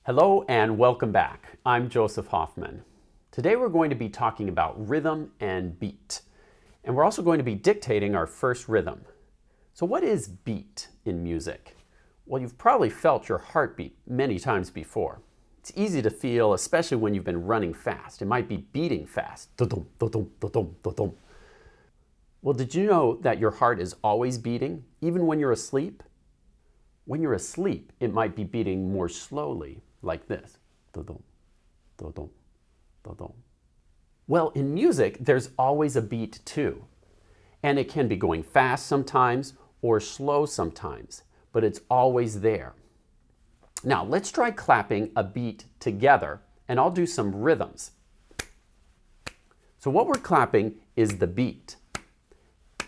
Hello and welcome back. I'm Joseph Hoffman. Today we're going to be talking about rhythm and beat. And we're also going to be dictating our first rhythm. So what is beat in music? Well, you've probably felt your heartbeat many times before. It's easy to feel, especially when you've been running fast. It might be beating fast. Da-dum, da-dum, da-dum, da-dum. Well, did you know that your heart is always beating, even when you're asleep? When you're asleep, it might be beating more slowly, like this. Da-dum, da-dum, da-dum. Well, in music, there's always a beat too. And it can be going fast sometimes or slow sometimes, but it's always there. Now, let's try clapping a beat together, and I'll do some rhythms. So what we're clapping is the beat.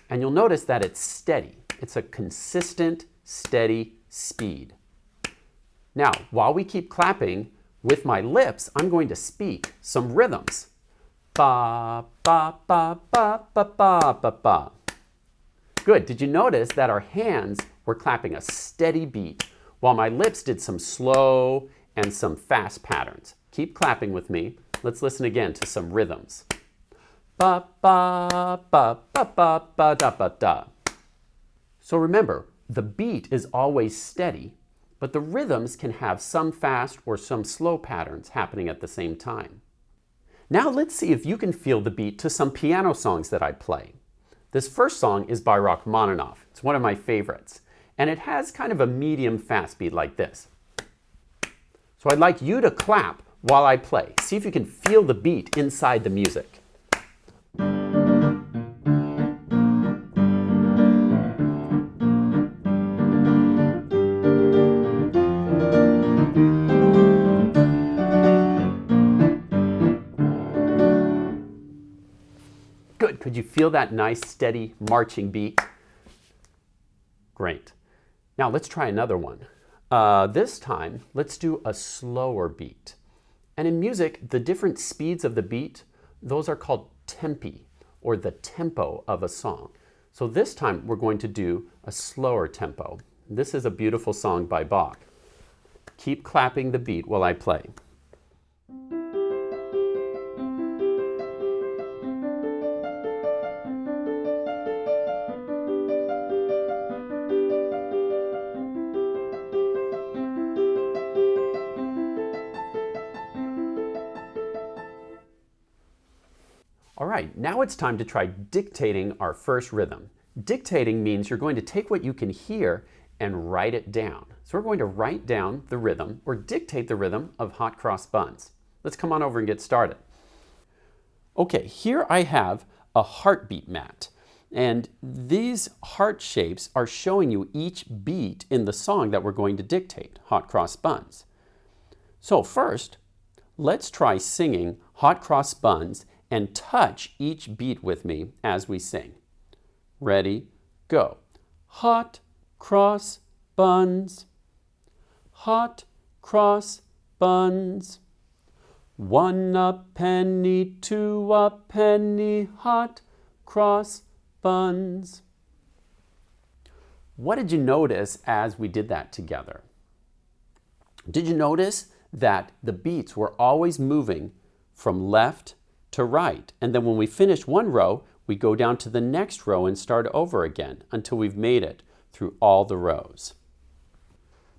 And you'll notice that it's steady. It's a consistent, steady speed. Now, while we keep clapping, with my lips, I'm going to speak some rhythms. Ba, ba, ba, ba, ba, ba, ba, ba. Good. Did you notice that our hands were clapping a steady beat, while my lips did some slow and some fast patterns? Keep clapping with me. Let's listen again to some rhythms. Ba, ba, ba, ba, ba, ba, da, ba, da. So remember, the beat is always steady, but the rhythms can have some fast or some slow patterns happening at the same time. Now let's see if you can feel the beat to some piano songs that I play. This first song is by Rachmaninoff. It's one of my favorites, and it has kind of a medium fast beat like this. So I'd like you to clap while I play. See if you can feel the beat inside the music. Good. Could you feel that nice, steady, marching beat? Great. Now let's try another one. This time, let's do a slower beat. And in music, the different speeds of the beat, those are called tempi, or the tempo of a song. So this time, we're going to do a slower tempo. This is a beautiful song by Bach. Keep clapping the beat while I play. All right, now it's time to try dictating our first rhythm. Dictating means you're going to take what you can hear and write it down. So we're going to write down the rhythm or dictate the rhythm of Hot Cross Buns. Let's come on over and get started. Okay, here I have a heartbeat mat. And these heart shapes are showing you each beat in the song that we're going to dictate, Hot Cross Buns. So first, let's try singing Hot Cross Buns and touch each beat with me as we sing. Ready, go. Hot cross buns, hot cross buns. 1 a penny, 2 a penny, hot cross buns. What did you notice as we did that together? Did you notice that the beats were always moving from left to right? And then when we finish one row, we go down to the next row and start over again until we've made it through all the rows.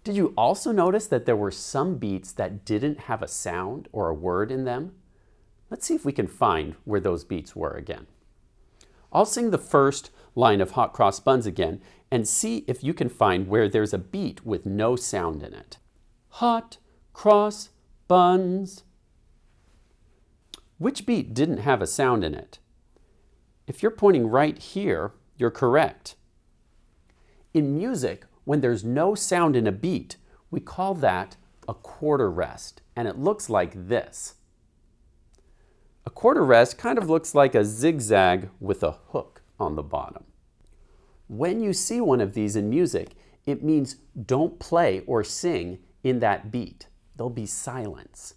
Did you also notice that there were some beats that didn't have a sound or a word in them? Let's see if we can find where those beats were again. I'll sing the first line of Hot Cross Buns again and see if you can find where there's a beat with no sound in it. Hot cross buns. Which beat didn't have a sound in it? If you're pointing right here, you're correct. In music, when there's no sound in a beat, we call that a quarter rest, and it looks like this. A quarter rest kind of looks like a zigzag with a hook on the bottom. When you see one of these in music, it means don't play or sing in that beat. There'll be silence.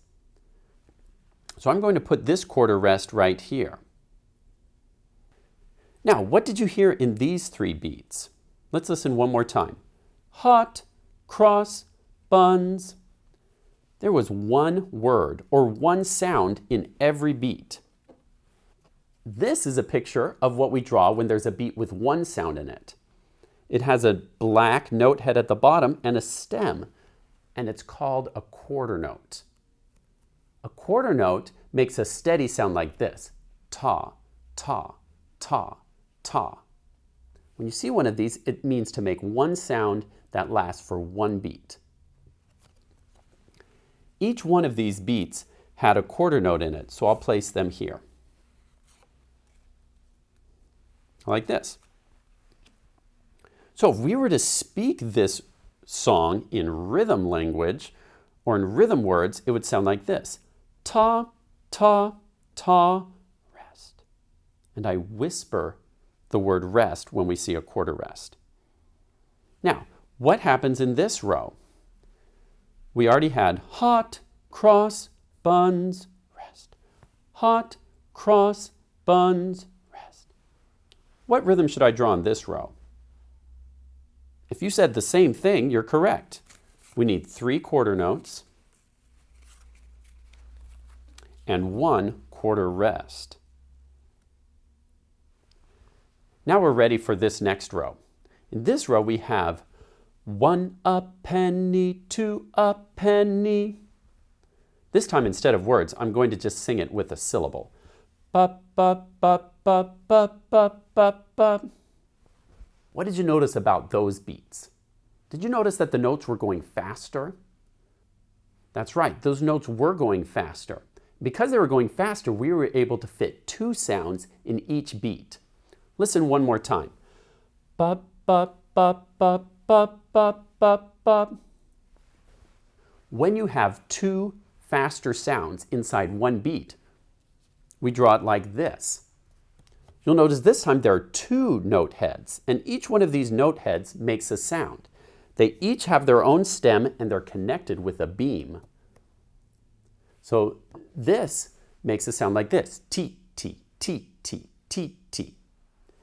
So I'm going to put this quarter rest right here. Now, what did you hear in these 3 beats? Let's listen one more time. Hot cross buns. There was one word or one sound in every beat. This is a picture of what we draw when there's a beat with one sound in it. It has a black note head at the bottom and a stem, and it's called a quarter note. A quarter note makes a steady sound like this: ta, ta, ta, ta. When you see one of these, it means to make one sound that lasts for one beat. Each one of these beats had a quarter note in it, so I'll place them here. Like this. So if we were to speak this song in rhythm language or in rhythm words, it would sound like this: ta, ta, ta, rest. And I whisper the word rest when we see a quarter rest. Now, what happens in this row? We already had hot, cross, buns, rest. Hot, cross, buns, rest. What rhythm should I draw in this row? If you said the same thing, you're correct. We need 3 quarter notes and 1 quarter rest. Now we're ready for this next row. In this row we have 1 a penny, 2 a penny. This time, instead of words, I'm going to just sing it with a syllable. Ba, ba, ba, ba, ba, ba, ba, ba. What did you notice about those beats? Did you notice that the notes were going faster? That's right, those notes were going faster. Because they were going faster, we were able to fit 2 sounds in each beat. Listen one more time. Ba, ba, ba, ba, ba, ba, ba, ba. When you have 2 faster sounds inside one beat, we draw it like this. You'll notice this time there are 2 note heads, and each one of these note heads makes a sound. They each have their own stem and they're connected with a beam. So this makes a sound like this: T, T, T, T, T, T.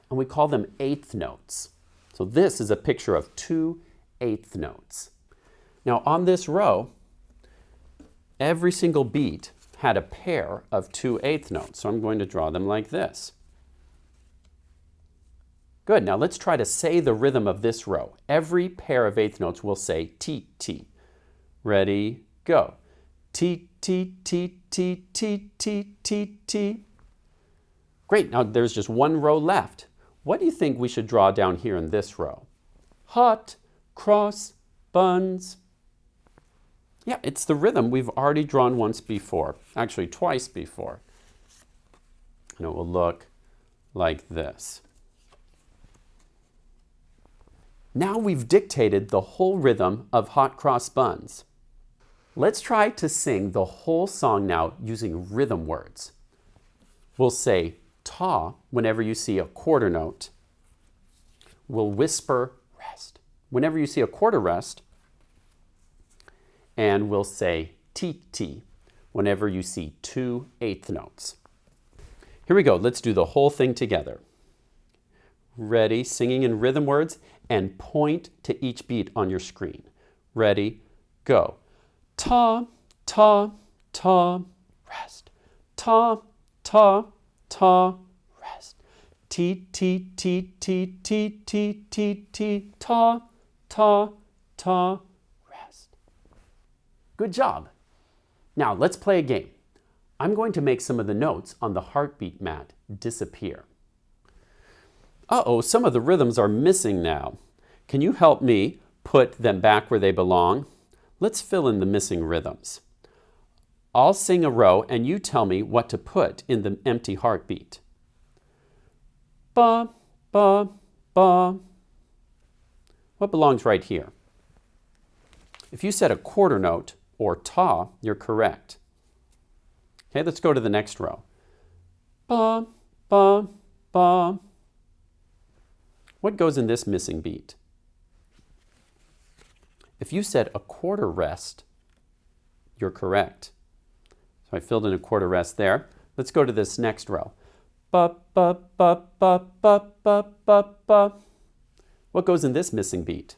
And we call them eighth notes. So this is a picture of 2 eighth notes. Now on this row, every single beat had a pair of 2 eighth notes. So I'm going to draw them like this. Good, now let's try to say the rhythm of this row. Every pair of eighth notes will say T, T. Ready, go. T, T, T, T, T, T, T, T. Great, now there's just one row left. What do you think we should draw down here in this row? Hot, cross, buns. Yeah, it's the rhythm we've already drawn once before, actually twice before. And it will look like this. Now we've dictated the whole rhythm of Hot Cross Buns. Let's try to sing the whole song now using rhythm words. We'll say ta whenever you see a quarter note. We'll whisper rest whenever you see a quarter rest. And we'll say ti whenever you see 2 eighth notes. Here we go. Let's do the whole thing together. Ready, singing in rhythm words, and point to each beat on your screen. Ready, go. Ta, ta, ta, rest. Ta, ta, ta, rest. T, T, T, T, T, T, T, T, ta, ta, ta, rest. Good job. Now let's play a game. I'm going to make some of the notes on the heartbeat mat disappear. Uh-oh, some of the rhythms are missing now. Can you help me put them back where they belong? Let's fill in the missing rhythms. I'll sing a row and you tell me what to put in the empty heartbeat. Ba, ba, ba. What belongs right here? If you said a quarter note or ta, you're correct. Okay, let's go to the next row. Ba, ba, ba. What goes in this missing beat? If you said a quarter rest, you're correct. So I filled in a quarter rest there. Let's go to this next row. Ba, ba, ba, ba, ba, ba, ba, ba. What goes in this missing beat?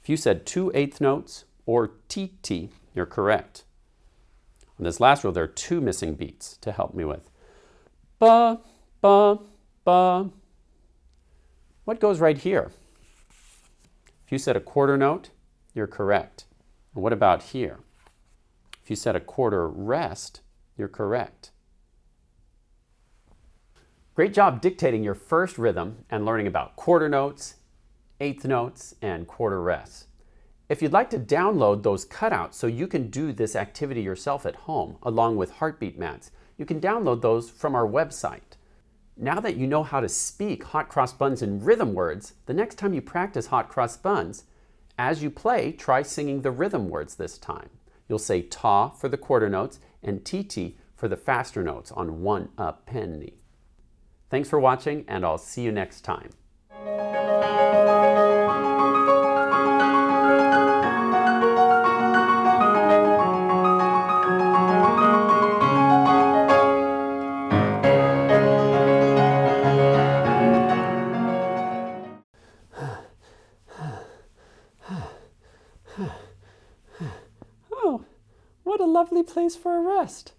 If you said 2 eighth notes or TT. You're correct. On this last row, there are 2 missing beats to help me with. Ba, ba, ba. What goes right here? If you said a quarter note, you're correct. And what about here? If you said a quarter rest, you're correct. Great job dictating your first rhythm and learning about quarter notes, eighth notes, and quarter rests. If you'd like to download those cutouts so you can do this activity yourself at home, along with heartbeat mats, you can download those from our website. Now that you know how to speak hot cross buns in rhythm words, the next time you practice hot cross buns, as you play, try singing the rhythm words this time. You'll say ta for the quarter notes and tt for the faster notes on 1 a penny. Thanks for watching, and I'll see you next time. Oh, what a lovely place for a rest.